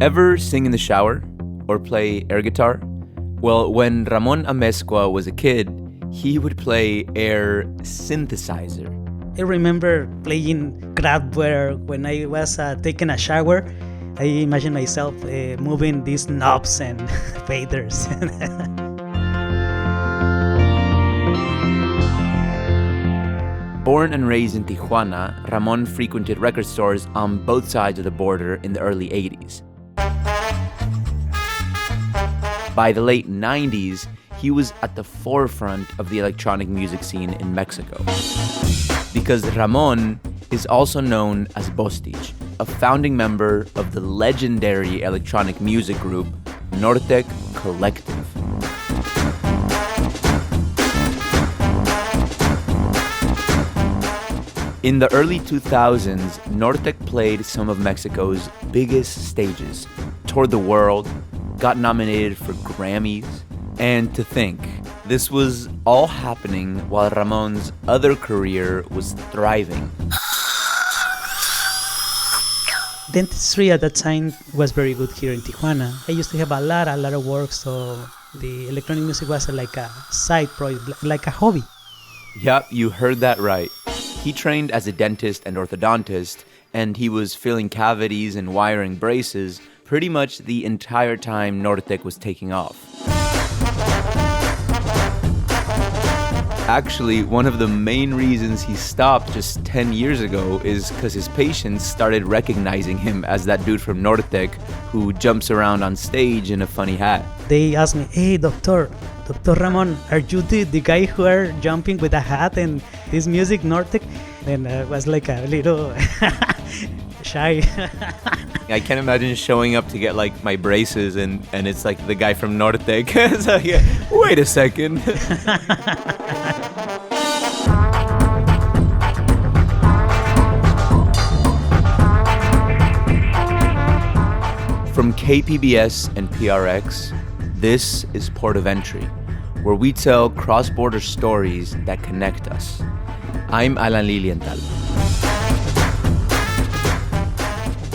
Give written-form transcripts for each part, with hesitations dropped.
Ever sing in the shower or play air guitar? Well, when Ramón Amezcua was a kid, he would play air synthesizer. I remember playing Kraftwerk when I was taking a shower. I imagine myself moving these knobs and faders. Born and raised in Tijuana, Ramon frequented record stores on both sides of the border in the early 80s. By the late 90s, he was at the forefront of the electronic music scene in Mexico. Because Ramon is also known as Bostich, a founding member of the legendary electronic music group Nortec Collective. In the early 2000s, Nortec played some of Mexico's biggest stages, toured the world, got nominated for Grammys, and to think, this was all happening while Ramon's other career was thriving. Dentistry at that time was very good here in Tijuana. I used to have a lot of work, so the electronic music was like a side project, like a hobby. Yep, you heard that right. He trained as a dentist and orthodontist, and he was filling cavities and wiring braces pretty much the entire time Nortec was taking off. Actually, one of the main reasons he stopped just 10 years ago is because his patients started recognizing him as that dude from Nortec who jumps around on stage in a funny hat. They asked me, "Hey, Dr. Ramon, are you the guy who are jumping with a hat and this music Nortec?" And I was like a little shy. I can't imagine showing up to get like my braces and it's like the guy from Nortec. So, yeah, wait a second. From KPBS and PRX, this is Port of Entry, where we tell cross-border stories that connect us. I'm Alan Lilienthal.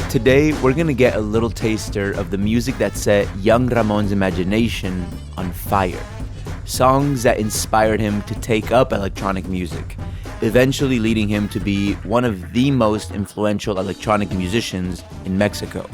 Today, we're going to get a little taster of the music that set young Ramon's imagination on fire. Songs that inspired him to take up electronic music, eventually leading him to be one of the most influential electronic musicians in Mexico.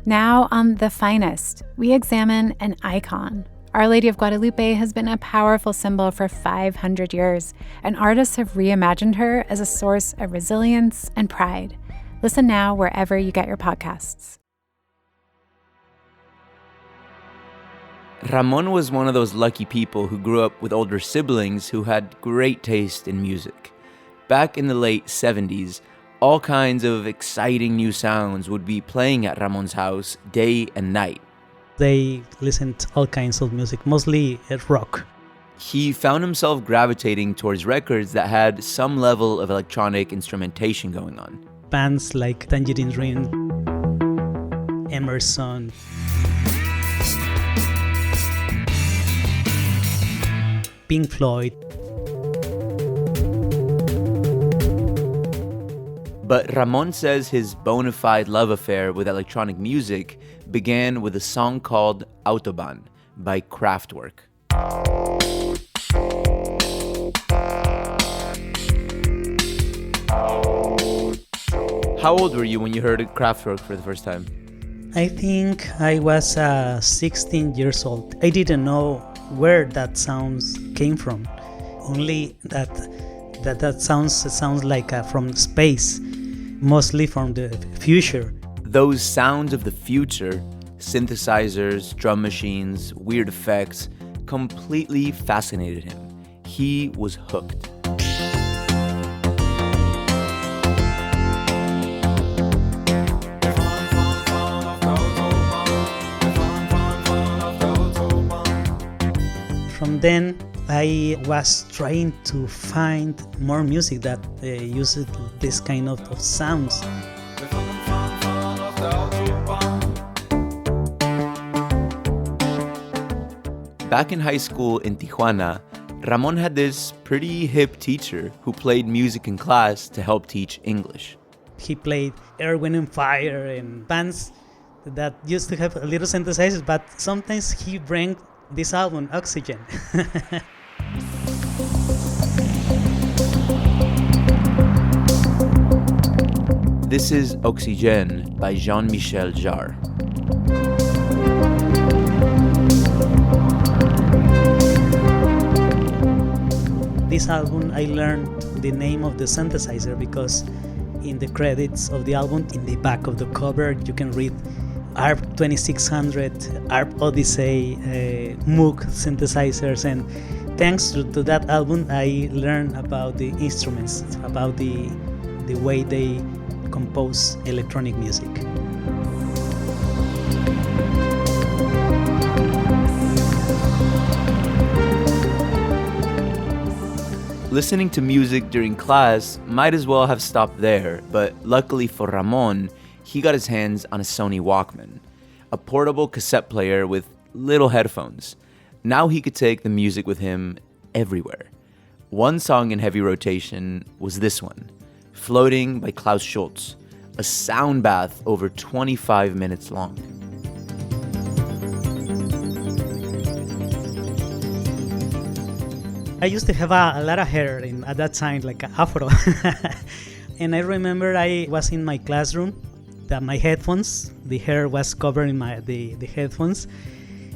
Now on The Finest, we examine an icon. Our Lady of Guadalupe has been a powerful symbol for 500 years, and artists have reimagined her as a source of resilience and pride. Listen now wherever you get your podcasts. Ramon was one of those lucky people who grew up with older siblings who had great taste in music. Back in the late 70s, all kinds of exciting new sounds would be playing at Ramon's house day and night. They listened to all kinds of music, mostly rock. He found himself gravitating towards records that had some level of electronic instrumentation going on. Bands like Tangerine Dream, Emerson, Pink Floyd. But Ramon says his bona fide love affair with electronic music began with a song called Autobahn by Kraftwerk. How old were you when you heard Kraftwerk for the first time? I think I was 16 years old. I didn't know where that sounds came from. Only that sounds like from space. Mostly from the future. Those sounds of the future, synthesizers, drum machines, weird effects, completely fascinated him. He was hooked. From then, I was trying to find more music that uses this kind of sounds. Back in high school in Tijuana, Ramon had this pretty hip teacher who played music in class to help teach English. He played Earth, Wind and Fire and bands that used to have a little synthesizers, but sometimes he bring this album, Oxygen. This is Oxygen by Jean-Michel Jarre. This album, I learned the name of the synthesizer because in the credits of the album, in the back of the cover, you can read ARP 2600, ARP Odyssey, Moog synthesizers, and thanks to that album, I learned about the instruments, about the way they compose electronic music. Listening to music during class might as well have stopped there, but luckily for Ramon, he got his hands on a Sony Walkman, a portable cassette player with little headphones. Now he could take the music with him everywhere. One song in heavy rotation was this one, Floating by Klaus Schulze, a sound bath over 25 minutes long. I used to have a lot of hair at that time, like an afro. And I remember I was in my classroom, my headphones, the hair was covering the headphones,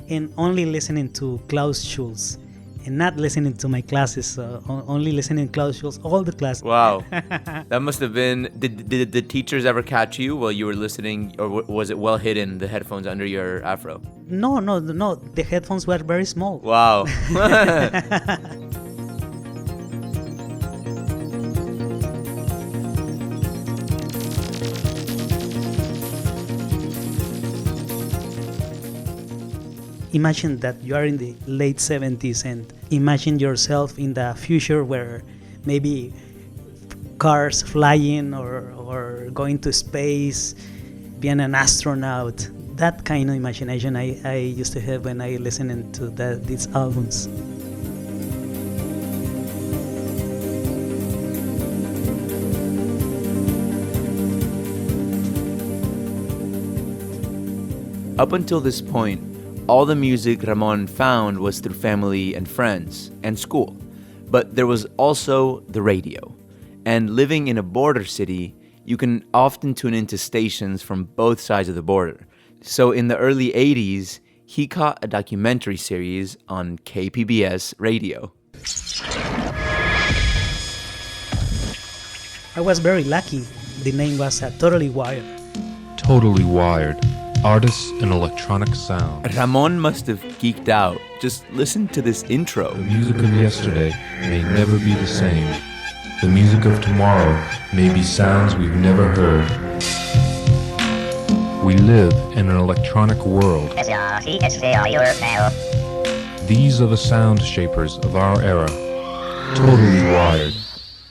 and only listening to Klaus Schulze, and not listening to my classes, only listening to Klaus Schulze, all the classes. Wow. That must have been, did the teachers ever catch you while you were listening, or was it well hidden, the headphones under your afro? No, the headphones were very small. Wow. Imagine that you are in the late 70s and imagine yourself in the future where maybe cars flying or going to space, being an astronaut. That kind of imagination I used to have when I listened to these albums. Up until this point, all the music Ramon found was through family and friends and school. But there was also the radio. And living in a border city, you can often tune into stations from both sides of the border. So in the early 80s, he caught a documentary series on KPBS radio. I was very lucky. The name was Totally Wired. Totally Wired. Artists in electronic sound. Ramon must have geeked out. Just listen to this intro. The music of yesterday may never be the same. The music of tomorrow may be sounds we've never heard. We live in an electronic world. These are the sound shapers of our era. Totally Wired.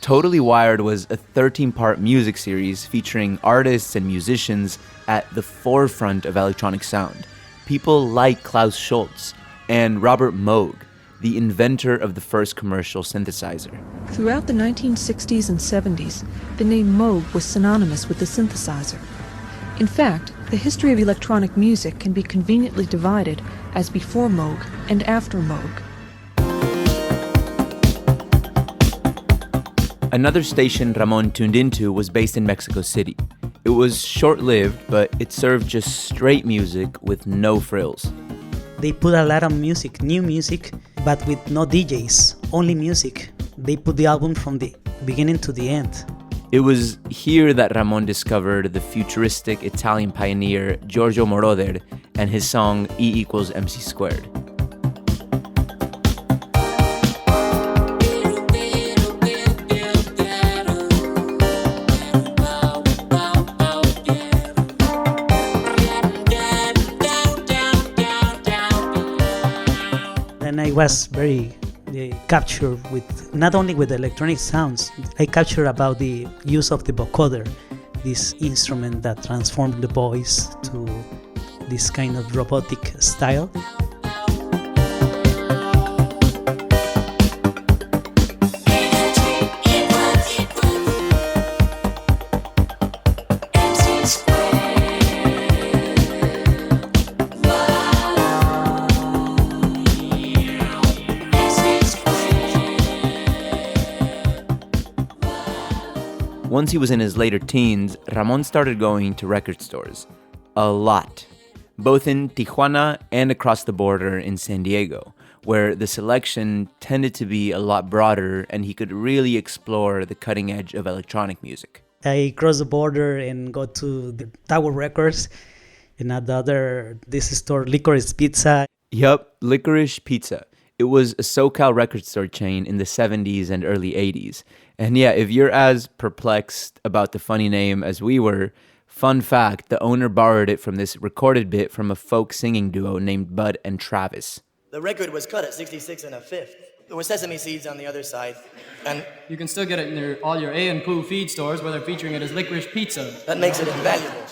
Totally Wired was a 13-part music series featuring artists and musicians at the forefront of electronic sound. People like Klaus Schulze and Robert Moog, the inventor of the first commercial synthesizer. Throughout the 1960s and 70s, the name Moog was synonymous with the synthesizer. In fact, the history of electronic music can be conveniently divided as before Moog and after Moog. Another station Ramon tuned into was based in Mexico City. It was short-lived, but it served just straight music with no frills. They put a lot of music, new music, but with no DJs, only music. They put the album from the beginning to the end. It was here that Ramon discovered the futuristic Italian pioneer Giorgio Moroder and his song E=mc². And I was very captured with, not only with electronic sounds, I captured about the use of the vocoder, this instrument that transformed the voice to this kind of robotic style. Once he was in his later teens, Ramon started going to record stores. A lot. Both in Tijuana and across the border in San Diego, where the selection tended to be a lot broader and he could really explore the cutting edge of electronic music. I crossed the border and go to the Tower Records, and at the other, this store, Licorice Pizza. Yup, Licorice Pizza. It was a SoCal record store chain in the 70s and early 80s. And yeah, if you're as perplexed about the funny name as we were, fun fact, the owner borrowed it from this recorded bit from a folk singing duo named Bud and Travis. The record was cut at 66 1/5. There were sesame seeds on the other side, and you can still get it in all your A and Pooh feed stores where they're featuring it as licorice pizza. That makes it invaluable.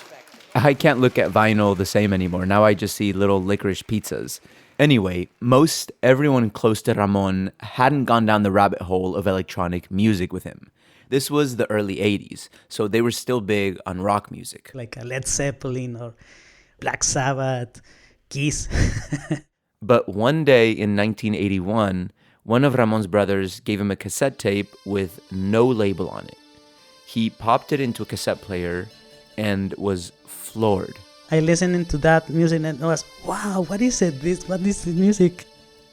I can't look at vinyl the same anymore. Now I just see little licorice pizzas. Anyway, most everyone close to Ramon hadn't gone down the rabbit hole of electronic music with him. This was the early 80s, so they were still big on rock music. Like a Led Zeppelin or Black Sabbath, Kiss. But one day in 1981, one of Ramon's brothers gave him a cassette tape with no label on it. He popped it into a cassette player and was floored. I listened to that music and I was, wow, what is it? What is this music?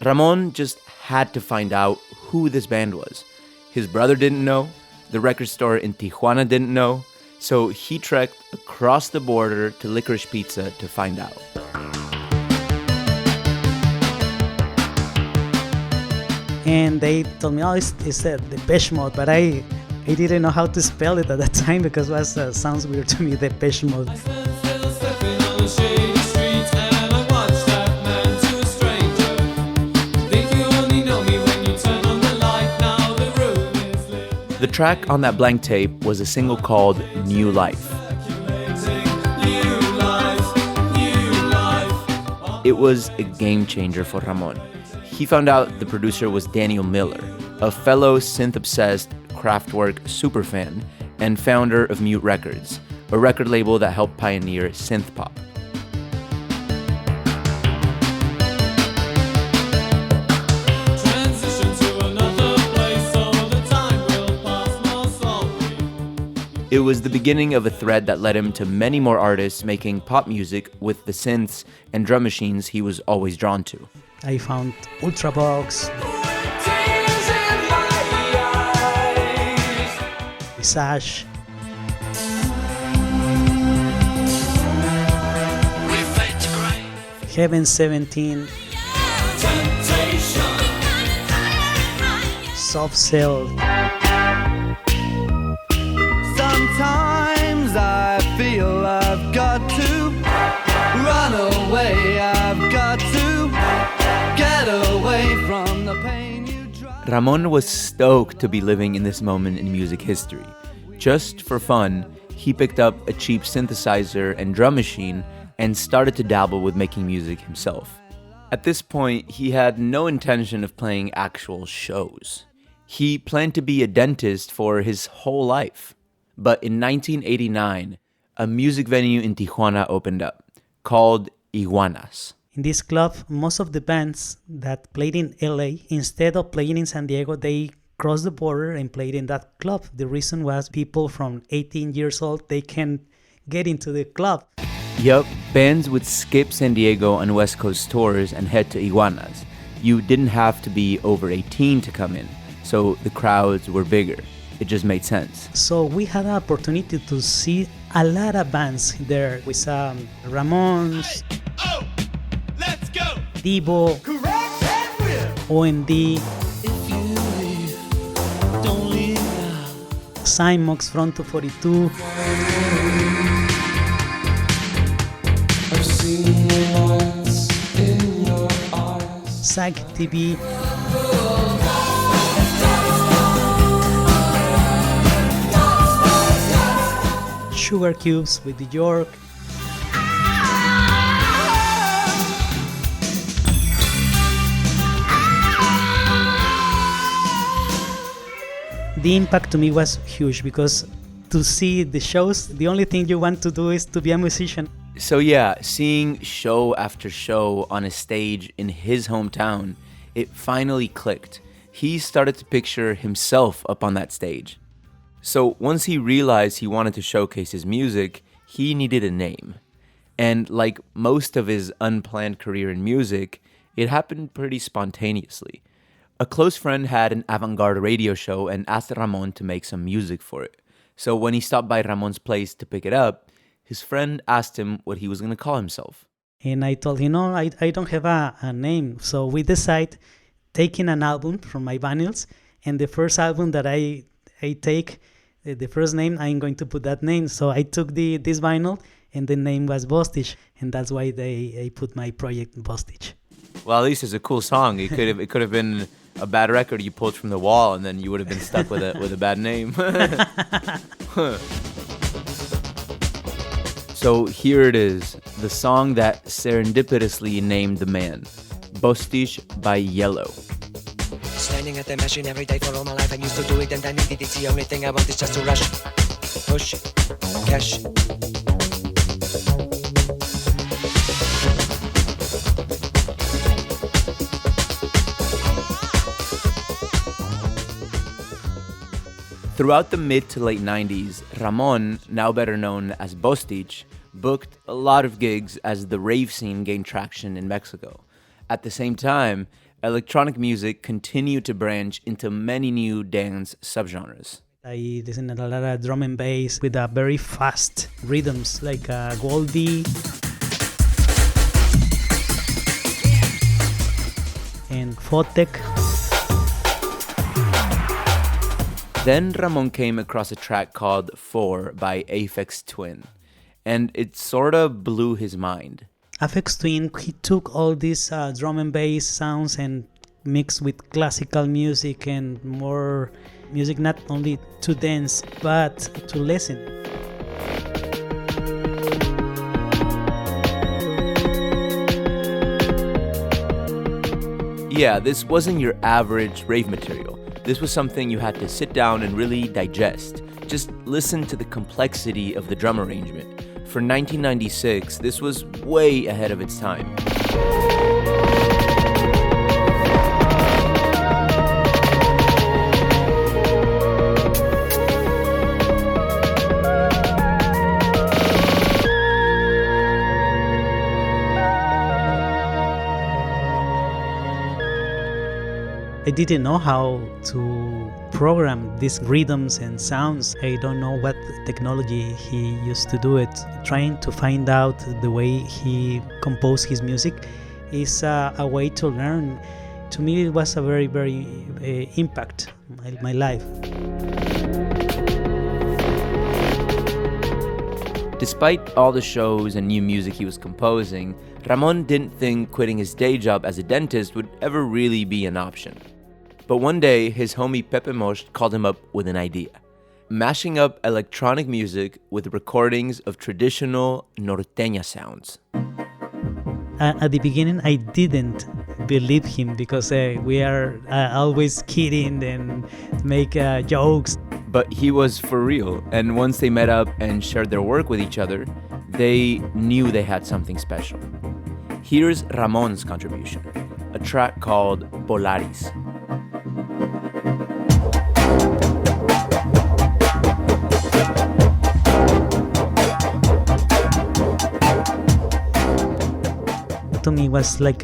Ramon just had to find out who this band was. His brother didn't know, the record store in Tijuana didn't know, so he trekked across the border to Licorice Pizza to find out. And they told me, oh, it's Depeche Mode, but I didn't know how to spell it at that time because it was, sounds weird to me, Depeche Mode. The track on that blank tape was a single called New Life. It was a game changer for Ramon. He found out the producer was Daniel Miller, a fellow synth-obsessed Kraftwerk superfan and founder of Mute Records, a record label that helped pioneer synth pop. It was the beginning of a thread that led him to many more artists making pop music with the synths and drum machines he was always drawn to. I found Ultravox, Visage, Heaven 17, Soft Cell. Sometimes I feel I've got to run away, I've got to get away from the pain you drive. Ramon was stoked to be living in this moment in music history. Just for fun, he picked up a cheap synthesizer and drum machine and started to dabble with making music himself. At this point, he had no intention of playing actual shows. He planned to be a dentist for his whole life. But in 1989, a music venue in Tijuana opened up, called Iguanas. In this club, most of the bands that played in LA, instead of playing in San Diego, they crossed the border and played in that club. The reason was people from 18 years old, they can get into the club. Yup, bands would skip San Diego on West Coast tours and head to Iguanas. You didn't have to be over 18 to come in, so the crowds were bigger. It just made sense. So we had an opportunity to see a lot of bands there. We saw Ramones, Let's go. Devo, OMD, Cymox, Front 242. I've seen the lights in your eyes. Psych TV. Sugar Cubes with the York. The impact to me was huge because to see the shows, the only thing you want to do is to be a musician. So yeah, seeing show after show on a stage in his hometown, it finally clicked. He started to picture himself up on that stage. So once he realized he wanted to showcase his music, he needed a name. And like most of his unplanned career in music, it happened pretty spontaneously. A close friend had an avant-garde radio show and asked Ramon to make some music for it. So when he stopped by Ramon's place to pick it up, his friend asked him what he was going to call himself. And I told him, no, I don't have a name. So we decided taking an album from my vinyls, and the first album that I take, the first name, I'm going to put that name. So I took this vinyl, and the name was Bostich, and that's why I put my project Bostich. Well, at least it's a cool song. It could have been a bad record you pulled from the wall, and then you would have been stuck with a bad name. So here it is, the song that serendipitously named the man, Bostich by Yellow. Standing at the machine every day for all my life. I used to do it and I needed it. It's the only thing I want is just to rush, push, cash. Throughout the mid to late 90s, Ramon, now better known as Bostich, booked a lot of gigs as the rave scene gained traction in Mexico. At the same time, electronic music continued to branch into many new dance subgenres. I listen to a lot of drum and bass with a very fast rhythms like Goldie and Nortec. Then Ramon came across a track called 4 by Aphex Twin, and it sort of blew his mind. Aphex Twin, he took all these drum and bass sounds and mixed with classical music and more music, not only to dance, but to listen. Yeah, this wasn't your average rave material. This was something you had to sit down and really digest. Just listen to the complexity of the drum arrangement. For 1996, this was way ahead of its time. I didn't know how to program these rhythms and sounds. I don't know what technology he used to do it. Trying to find out the way he composed his music is a way to learn. To me, it was a very, very impact my life. Despite all the shows and new music he was composing, Ramon didn't think quitting his day job as a dentist would ever really be an option. But one day, his homie Pepe Most called him up with an idea. Mashing up electronic music with recordings of traditional norteña sounds. At the beginning, I didn't believe him because we are always kidding and make jokes. But he was for real, and once they met up and shared their work with each other, they knew they had something special. Here's Ramon's contribution, a track called Polaris. To me, it was like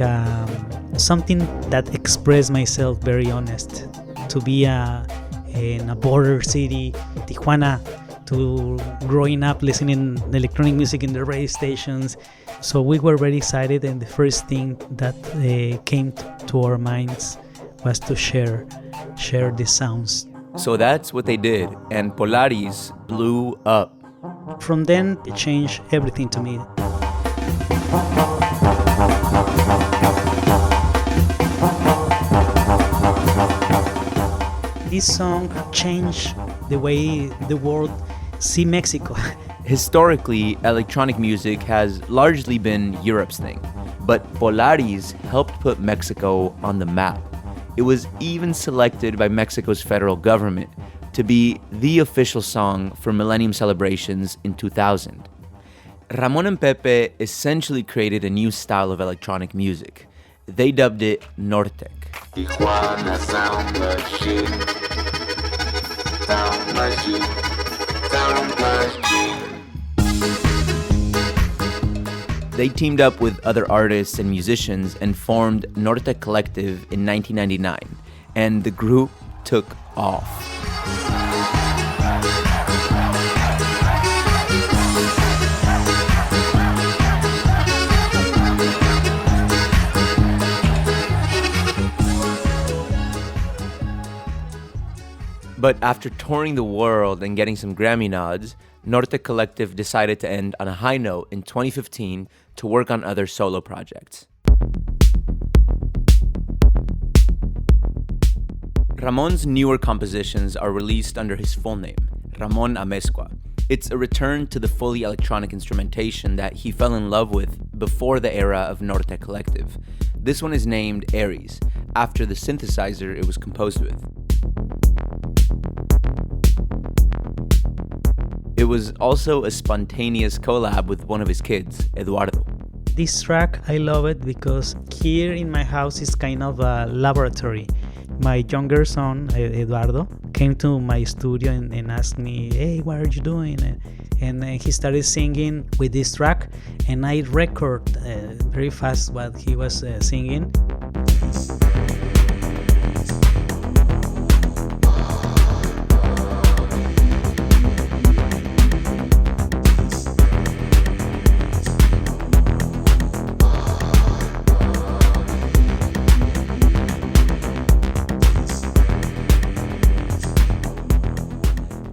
something that expressed myself very honest. To be in a border city, Tijuana, to growing up listening electronic music in the radio stations. So we were very excited, and the first thing that came to our minds was to share the sounds. So that's what they did, and Polaris blew up. From then, it changed everything to me. This song changed the way the world see Mexico. Historically, electronic music has largely been Europe's thing, but Polaris helped put Mexico on the map. It was even selected by Mexico's federal government, to be the official song for Millennium celebrations in 2000. Ramon and Pepe essentially created a new style of electronic music. They dubbed it Nortec. Tijuana sound machine. Sound machine. Sound machine. They teamed up with other artists and musicians and formed Nortec Collective in 1999, and the group took off. But after touring the world and getting some Grammy nods, Nortec Collective decided to end on a high note in 2015 to work on other solo projects. Ramon's newer compositions are released under his full name, Ramón Amezcua. It's a return to the fully electronic instrumentation that he fell in love with before the era of Nortec Collective. This one is named Aries, after the synthesizer it was composed with. It was also a spontaneous collab with one of his kids, Eduardo. This track, I love it because here in my house is kind of a laboratory. My younger son, Eduardo, came to my studio and asked me, hey, what are you doing? And he started singing with this track, and I record very fast what he was singing.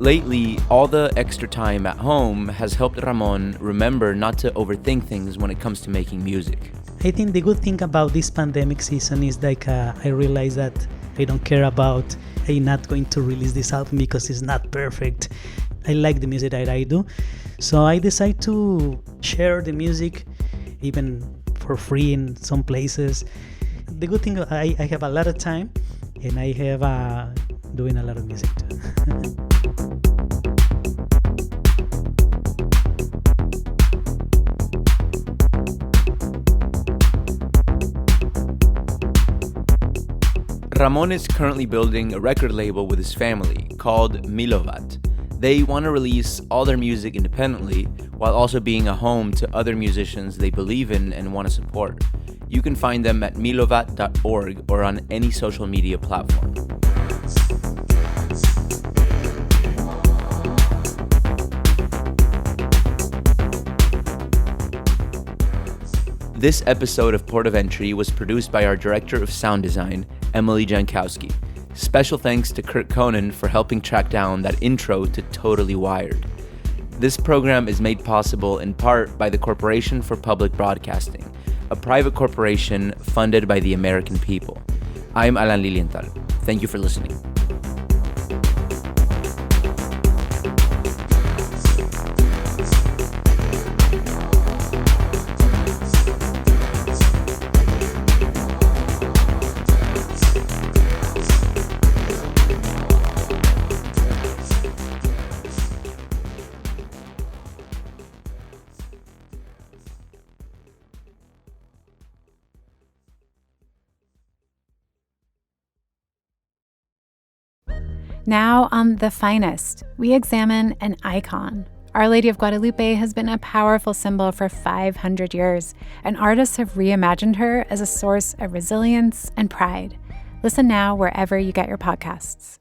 Lately, all the extra time at home has helped Ramon remember not to overthink things when it comes to making music. I think the good thing about this pandemic season is like I realize that I don't care about I'm not going to release this album because it's not perfect. I like the music that I do. So I decide to share the music even for free in some places. The good thing, I have a lot of time and I have doing a lot of music too. Ramon is currently building a record label with his family called Milovat. They want to release all their music independently while also being a home to other musicians they believe in and want to support. You can find them at milovat.org or on any social media platform. This episode of Port of Entry was produced by our director of sound design, Emily Jankowski. Special thanks to Kurt Conan for helping track down that intro to Totally Wired. This program is made possible in part by the Corporation for Public Broadcasting, a private corporation funded by the American people. I'm Alan Lilienthal. Thank you for listening. Now on The Finest, we examine an icon. Our Lady of Guadalupe has been a powerful symbol for 500 years, and artists have reimagined her as a source of resilience and pride. Listen now wherever you get your podcasts.